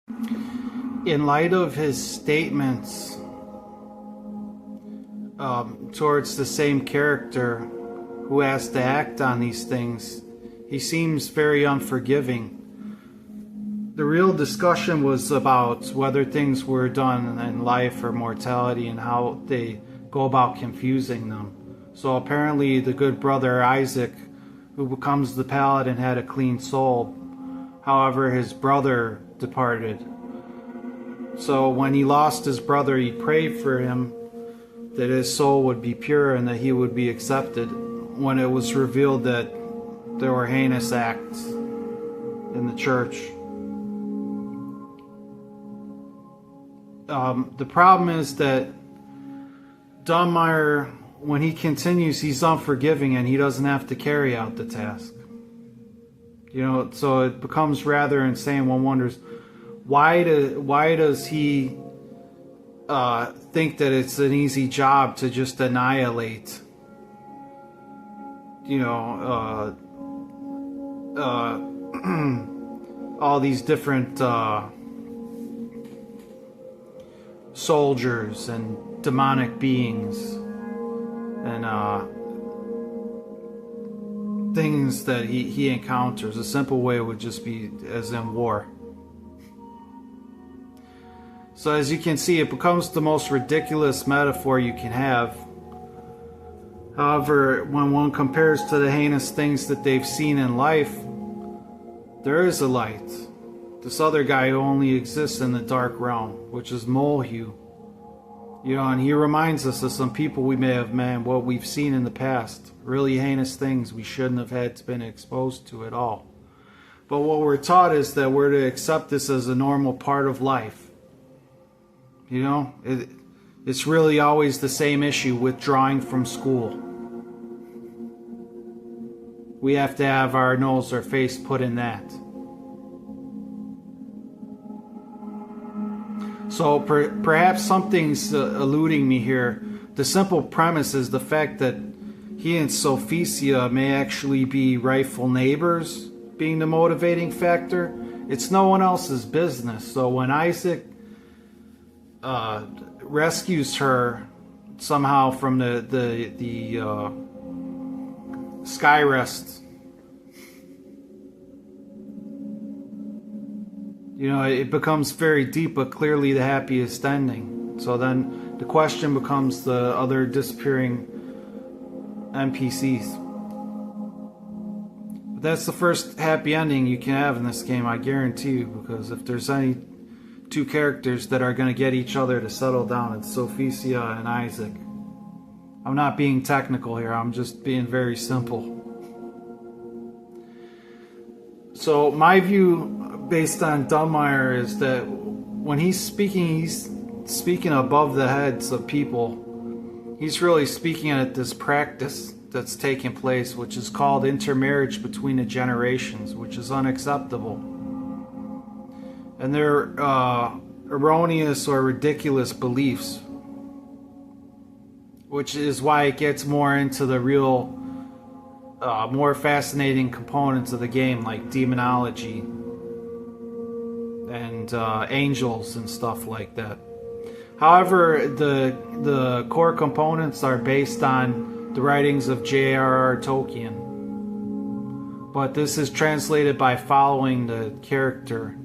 In light of his statements towards the same character who has to act on these things, he seems very unforgiving. The real discussion was about whether things were done in life or mortality and how they go about confusing them. So apparently the good brother Isaac, who becomes the Paladin, had a clean soul. However, his brother departed. So when he lost his brother, he prayed for him that his soul would be pure and that he would be accepted. When it was revealed that there were heinous acts in the church. The problem is that Dunmire, when he continues, he's unforgiving and he doesn't have to carry out the task. So it becomes rather insane. One wonders, why does he think that it's an easy job to just annihilate all these different soldiers and demonic beings and things that he encounters. A simple way would just be as in war. So as you can see, it becomes the most ridiculous metaphor you can have. However, when one compares to the heinous things that they've seen in life, there is a light. This other guy who only exists in the dark realm, which is Molehue. And he reminds us of some people we may have met, what we've seen in the past. Really heinous things we shouldn't have had been exposed to at all. But what we're taught is that we're to accept this as a normal part of life. It's really always the same issue, withdrawing from school. We have to have our nose or face put in that. So perhaps something's eluding me here. The simple premise is the fact that he and Sophicia may actually be rightful neighbors, being the motivating factor. It's no one else's business. So when Isaac rescues her somehow from the Skyrest, it becomes very deep, but clearly the happiest ending. So then the question becomes the other disappearing NPCs. But that's the first happy ending you can have in this game, I guarantee you, because if there's any two characters that are going to get each other to settle down, it's Sophicia and Isaac. I'm not being technical here, I'm just being very simple. So my view based on Dunmire is that when he's speaking above the heads of people. He's really speaking at this practice that's taking place, which is called intermarriage between the generations, which is unacceptable. And they're erroneous or ridiculous beliefs, which is why it gets more into the real, more fascinating components of the game, like demonology and angels and stuff like that. However, the core components are based on the writings of J.R.R. Tolkien. But this is translated by following the character,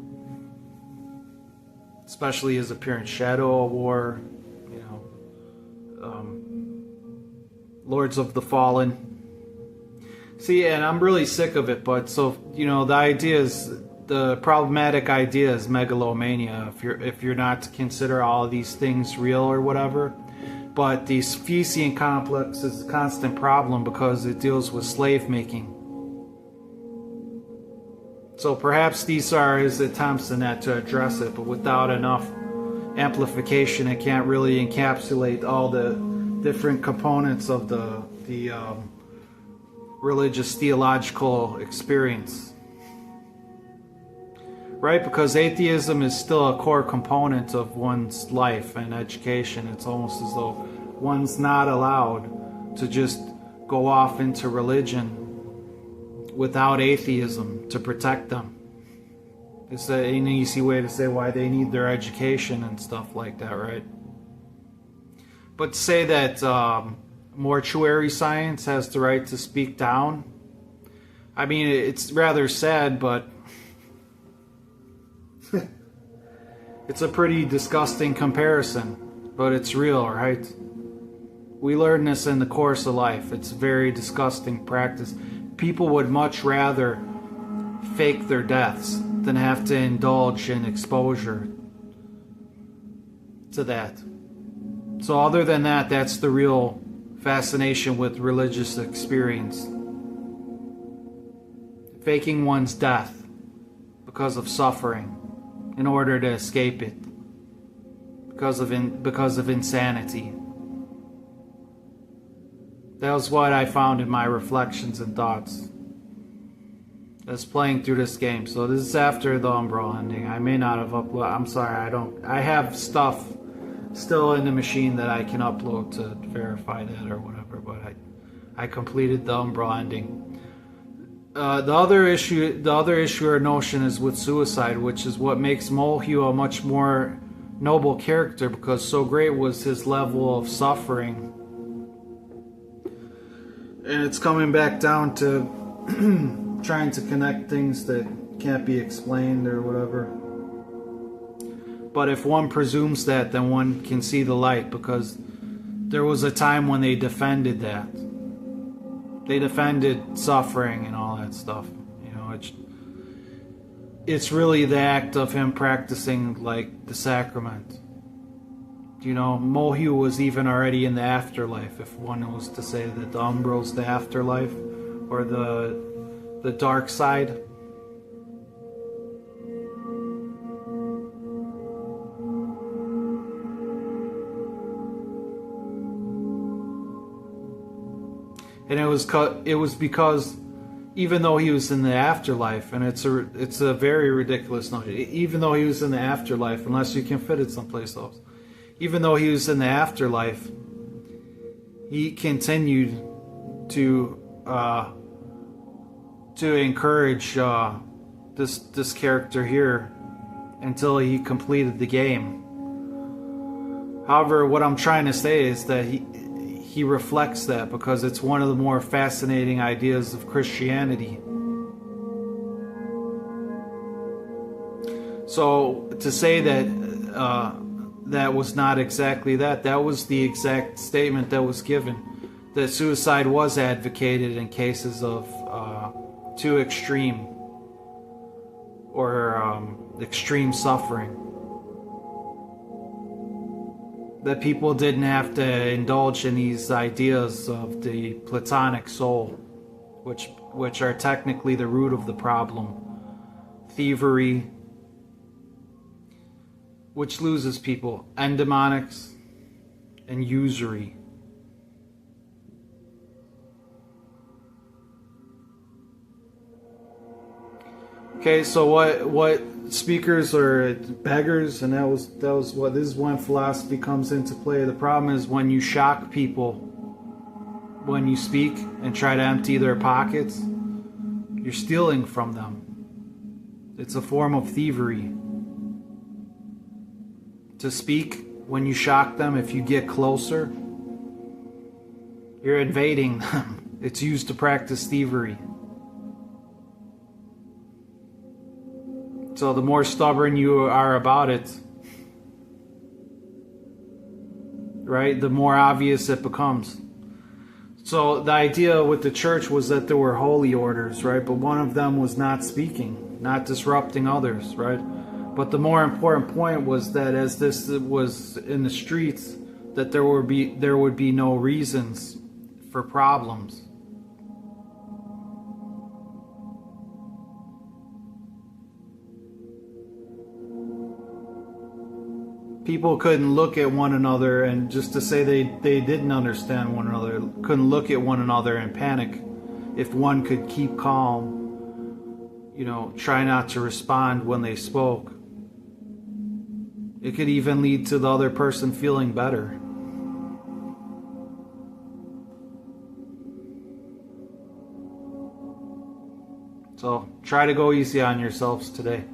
especially his appearance, Shadow of War, Lords of the Fallen. See, and I'm really sick of it, but so, the idea is, the problematic idea is megalomania, if you're not to consider all of these things real or whatever. But the Sphesian complex is a constant problem because it deals with slave making. So perhaps these are his attempts in that to address it, but without enough amplification, it can't really encapsulate all the different components of the religious theological experience. Right? Because atheism is still a core component of one's life and education. It's almost as though one's not allowed to just go off into religion without atheism to protect them. It's an easy way to say why they need their education and stuff like that, right? But to say that mortuary science has the right to speak down, I mean, it's rather sad, but it's a pretty disgusting comparison, but it's real, right? We learn this in the course of life. It's a very disgusting practice. People would much rather fake their deaths than have to indulge in exposure to that. So other than that, that's the real fascination with religious experience. Faking one's death because of suffering in order to escape it, because of insanity. That was what I found in my reflections and thoughts as playing through this game. So this is after the Umbral ending. I may not have uploaded. I'm sorry, I have stuff still in the machine that I can upload to verify that or whatever, but I completed the Umbral ending. The other issue or notion is with suicide, which is what makes Molehue a much more noble character, because so great was his level of suffering. And it's coming back down to trying to connect things that can't be explained or whatever. But if one presumes that, then one can see the light, because there was a time when they defended that. They defended suffering and all that stuff. You know, it's really the act of him practicing like the sacrament. You know, Molehue was even already in the afterlife, if one was to say that the Umbral's the afterlife, or the dark side. And it was because even though he was in the afterlife, and it's a very ridiculous notion, even though he was in the afterlife, unless you can fit it someplace else, even though he was in the afterlife, he continued to encourage this character here until he completed the game. However, what I'm trying to say is that he reflects that, because it's one of the more fascinating ideas of Christianity. So to say that that was not exactly that was the exact statement that was given, that suicide was advocated in cases of too extreme or extreme suffering. That people didn't have to indulge in these ideas of the Platonic soul, which are technically the root of the problem. Thievery, which loses people, endemonics, and usury. Okay, so what speakers are beggars, and that was what this is when philosophy comes into play. The problem is when you shock people, when you speak and try to empty their pockets, you're stealing from them. It's a form of thievery. To speak when you shock them, if you get closer, you're invading them. It's used to practice thievery. So the more stubborn you are about it, right, the more obvious it becomes. So the idea with the church was that there were holy orders, right? But one of them was not speaking, not disrupting others, right? But the more important point was that as this was in the streets, that there would be no reasons for problems. People couldn't look at one another, and just to say they didn't understand one another, couldn't look at one another and panic if one could keep calm, you know, try not to respond when they spoke. It could even lead to the other person feeling better. So try to go easy on yourselves today.